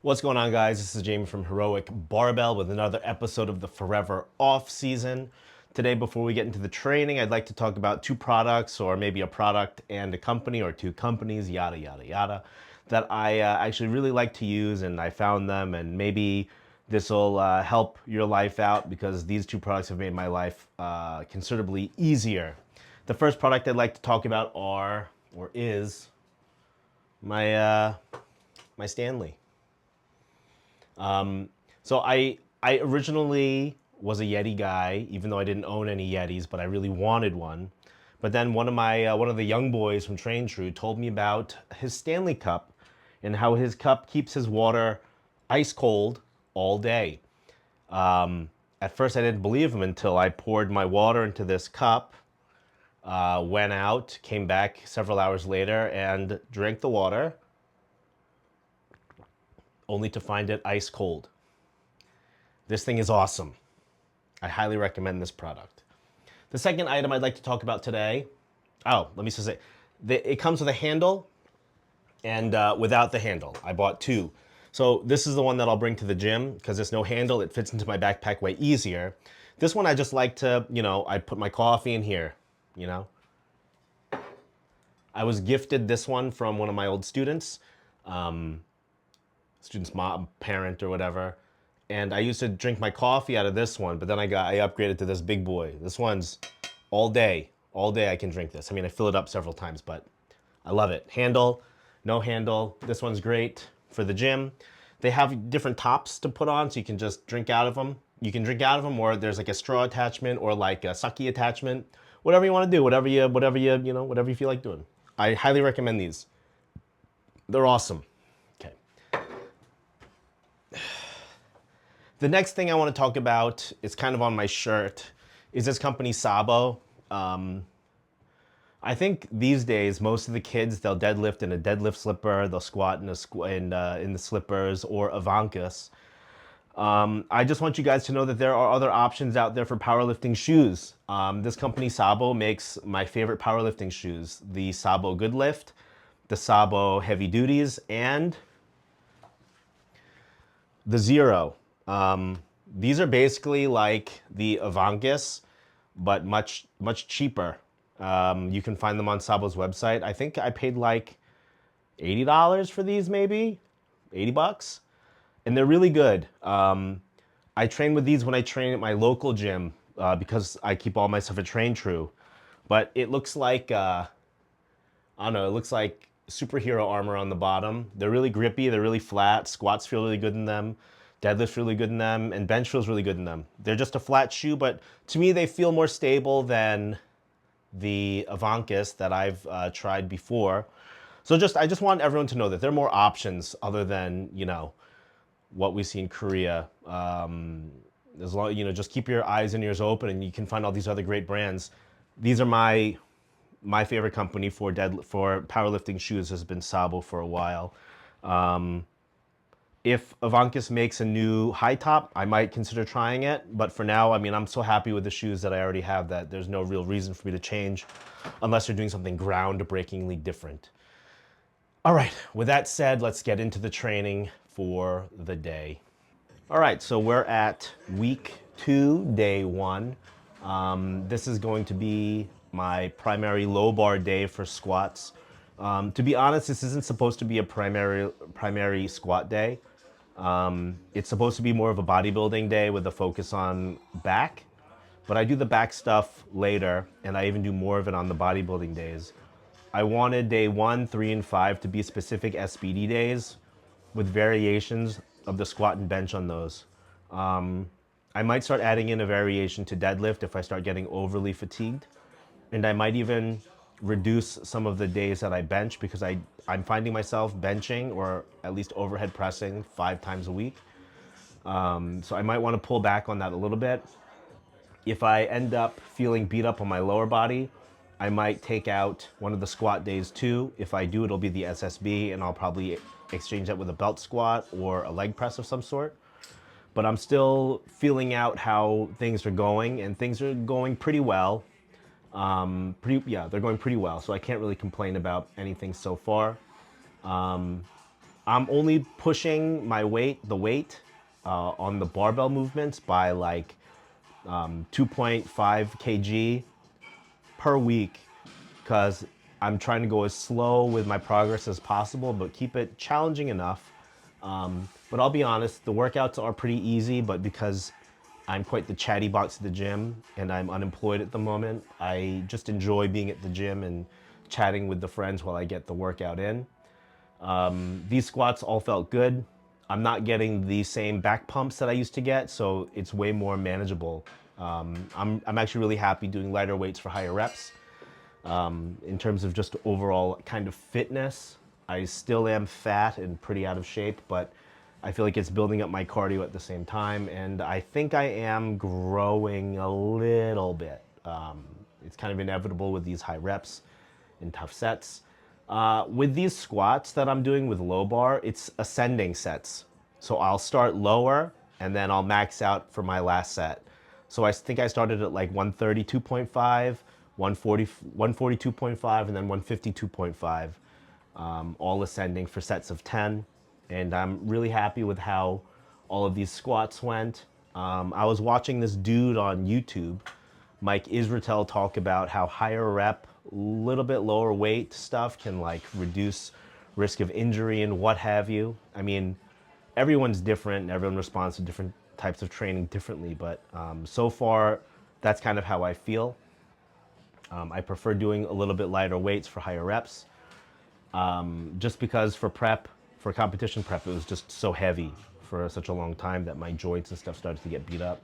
What's going on, guys? This is Jamie from Heroic Barbell with another episode of the Forever Off season. Today, before we get into the training, I'd like to talk about two products, or maybe a product and a company, or two companies, yada, yada, yada, that I actually really like to use, and I found them, and maybe this will help your life out because these two products have made my life considerably easier. The first product I'd like to talk about is my my Stanley. So I originally was a Yeti guy, even though I didn't own any Yetis, but I really wanted one. But then one of the young boys from Train True told me about his Stanley Cup and how his cup keeps his water ice cold all day. At first, I didn't believe him until I poured my water into this cup, went out, came back several hours later, and drank the water, only to find it ice cold. This thing is awesome. I highly recommend this product. The second item I'd like to talk about today, let me just say, it comes with a handle and without the handle. I bought two. So this is the one that I'll bring to the gym because there's no handle. It fits into my backpack way easier. This one I just like to, I put my coffee in here, I was gifted this one from one of my old students, student's mom, parent, or whatever. And I used to drink my coffee out of this one, but then I upgraded to this big boy. This one's all day I can drink this. I mean, I fill it up several times, but I love it. Handle, no handle. This one's great for the gym. They have different tops to put on, so you can just drink out of them. You can drink out of them, or there's like a straw attachment or like a sucky attachment. Whatever you want to do, whatever you feel like doing. I highly recommend these. They're awesome. Okay. The next thing I want to talk about, it's kind of on my shirt, is this company Sabo. I think these days, most of the kids, they'll deadlift in a deadlift slipper, they'll squat in the slippers or Avancas. I just want you guys to know that there are other options out there for powerlifting shoes. This company Sabo makes my favorite powerlifting shoes, the Sabo Good Lift, the Sabo Heavy Duties, and the Zero. These are basically like the Avancas, but much cheaper. You can find them on Sabo's website. I think I paid like $80 for these, maybe $80, and they're really good. I train with these when I train at my local gym because I keep all my stuff at Train True. But it looks like I don't know. It looks like superhero armor on the bottom. They're really grippy. They're really flat. Squats feel really good in them. Deadlift really good in them, and bench feels really good in them. They're just a flat shoe, but to me they feel more stable than the Avancas that I've tried before. So I just want everyone to know that there are more options other than, what we see in Korea. As long, just keep your eyes and ears open, and you can find all these other great brands. These are my favorite company for powerlifting shoes has been Sabo for a while. If Avancas makes a new high top, I might consider trying it. But for now, I mean, I'm so happy with the shoes that I already have that there's no real reason for me to change unless you're doing something groundbreakingly different. All right, with that said, let's get into the training for the day. All right, so we're at week 2, day 1. This is going to be my primary low bar day for squats. To be honest, this isn't supposed to be a primary squat day. It's supposed to be more of a bodybuilding day with a focus on back, but I do the back stuff later, and I even do more of it on the bodybuilding days. I wanted day 1, 3, and 5 to be specific SBD days with variations of the squat and bench on those. I might start adding in a variation to deadlift if I start getting overly fatigued. And I might even reduce some of the days that I bench because I'm finding myself benching or at least overhead pressing 5 times a week. So I might want to pull back on that a little bit. If I end up feeling beat up on my lower body, I might take out one of the squat days too. If I do, it'll be the SSB, and I'll probably exchange that with a belt squat or a leg press of some sort. But I'm still feeling out how things are going, and things are going pretty well. They're going pretty well, so I can't really complain about anything so far. I'm only pushing the weight on the barbell movements by like 2.5 kg per week because I'm trying to go as slow with my progress as possible, but keep it challenging enough. But I'll be honest, the workouts are pretty easy, but because I'm quite the chatty box at the gym and I'm unemployed at the moment, I just enjoy being at the gym and chatting with the friends while I get the workout in. These squats all felt good. I'm not getting the same back pumps that I used to get, so it's way more manageable. I'm actually really happy doing lighter weights for higher reps. In terms of just overall kind of fitness, I still am fat and pretty out of shape, but I feel like it's building up my cardio at the same time, and I think I am growing a little bit. It's kind of inevitable with these high reps and tough sets. With these squats that I'm doing with low bar, it's ascending sets. So I'll start lower and then I'll max out for my last set. So I think I started at like 132.5, 142.5, and then 152.5, all ascending for sets of 10. And I'm really happy with how all of these squats went. I was watching this dude on YouTube, Mike Israetel, talk about how higher rep, little bit lower weight stuff can like reduce risk of injury and what have you. I mean, everyone's different and everyone responds to different types of training differently, but so far that's kind of how I feel. I prefer doing a little bit lighter weights for higher reps, just because for competition prep, it was just so heavy for such a long time that my joints and stuff started to get beat up.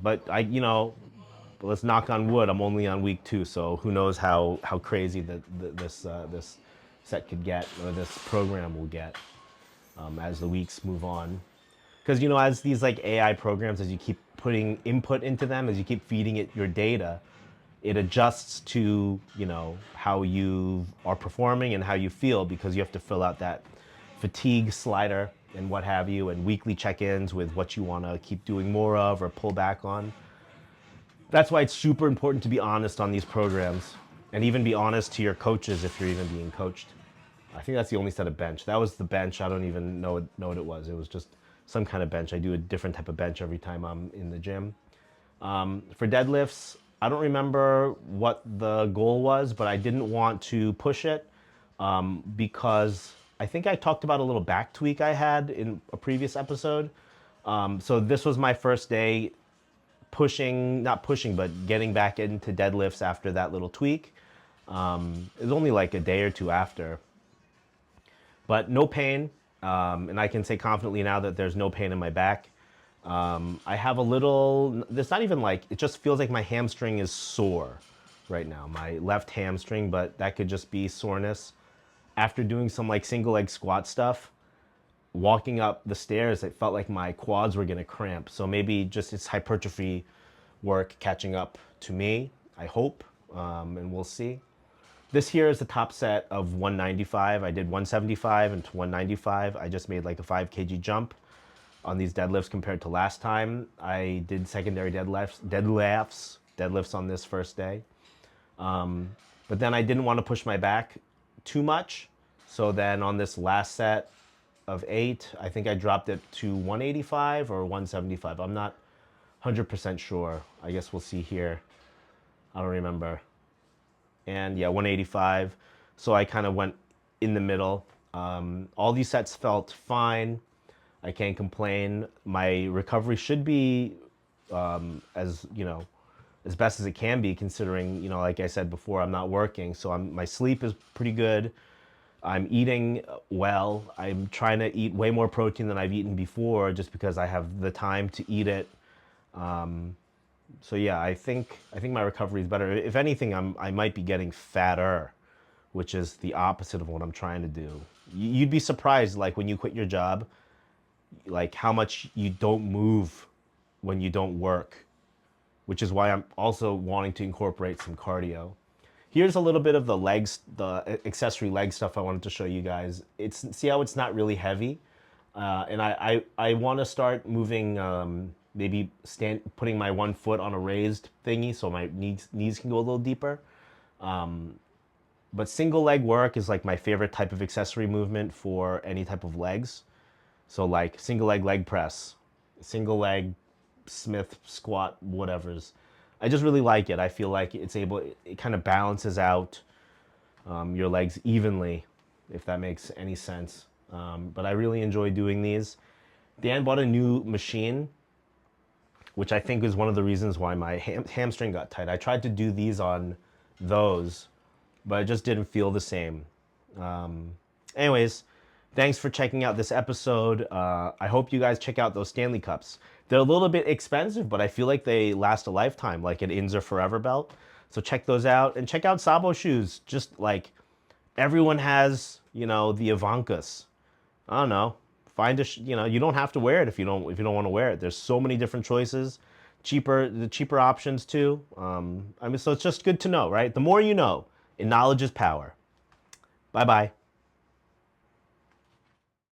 But let's knock on wood. I'm only on week 2, so who knows how crazy this set could get, or this program will get as the weeks move on. Because as these like AI programs, as you keep putting input into them, as you keep feeding it your data, it adjusts to how you are performing and how you feel, because you have to fill out that fatigue slider and what have you, and weekly check-ins with what you want to keep doing more of or pull back on. That's why it's super important to be honest on these programs, and even be honest to your coaches if you're even being coached. I think that's the only set of bench. That was the bench. I don't even know what it was. It was just some kind of bench. I do a different type of bench every time I'm in the gym. For deadlifts, I don't remember what the goal was, but I didn't want to push it because I think I talked about a little back tweak I had in a previous episode. So this was my first day not pushing, but getting back into deadlifts after that little tweak. It was only like a day or two after, but no pain. And I can say confidently now that there's no pain in my back. I have a little, it's not even like, it just feels like my hamstring is sore right now, my left hamstring, but that could just be soreness. After doing some like single leg squat stuff, walking up the stairs, it felt like my quads were gonna cramp. So maybe just it's hypertrophy work catching up to me, I hope, and we'll see. This here is the top set of 195. I did 175 and to 195. I just made like a 5 kg jump on these deadlifts compared to last time. I did secondary deadlifts on this first day. But then I didn't want to push my back too much. So then on this last set of 8, I think I dropped it to 185 or 175. I'm not 100% sure. I guess we'll see here. I don't remember. And yeah, 185. So I kind of went in the middle. All these sets felt fine. I can't complain. My recovery should be as best as it can be, considering like I said before, I'm not working, so my sleep is pretty good. I'm eating well. I'm trying to eat way more protein than I've eaten before, just because I have the time to eat it. So yeah, I think my recovery is better. If anything, I might be getting fatter, which is the opposite of what I'm trying to do. You'd be surprised, like when you quit your job, like how much you don't move when you don't work, which is why I'm also wanting to incorporate some cardio. Here's a little bit of the accessory leg stuff I wanted to show you guys. See how it's not really heavy, and I want to start moving, maybe putting my one foot on a raised thingy so my knees can go a little deeper. But single leg work is like my favorite type of accessory movement for any type of legs. So like single leg press, single leg Smith squat, whatever's. I just really like it. I feel like it kind of balances out your legs evenly, if that makes any sense. But I really enjoy doing these. Dan bought a new machine, which I think is one of the reasons why my hamstring got tight. I tried to do these on those, but it just didn't feel the same. Anyways, thanks for checking out this episode. I hope you guys check out those Stanley Cups. They're a little bit expensive, but I feel like they last a lifetime, like an Inzer Forever belt. So check those out, and check out Sabo shoes. Just like everyone has, the Ivankas. I don't know. Find you don't have to wear it if you don't want to wear it. There's so many different choices, the cheaper options too. So it's just good to know, right? The more you know, and knowledge is power. Bye bye.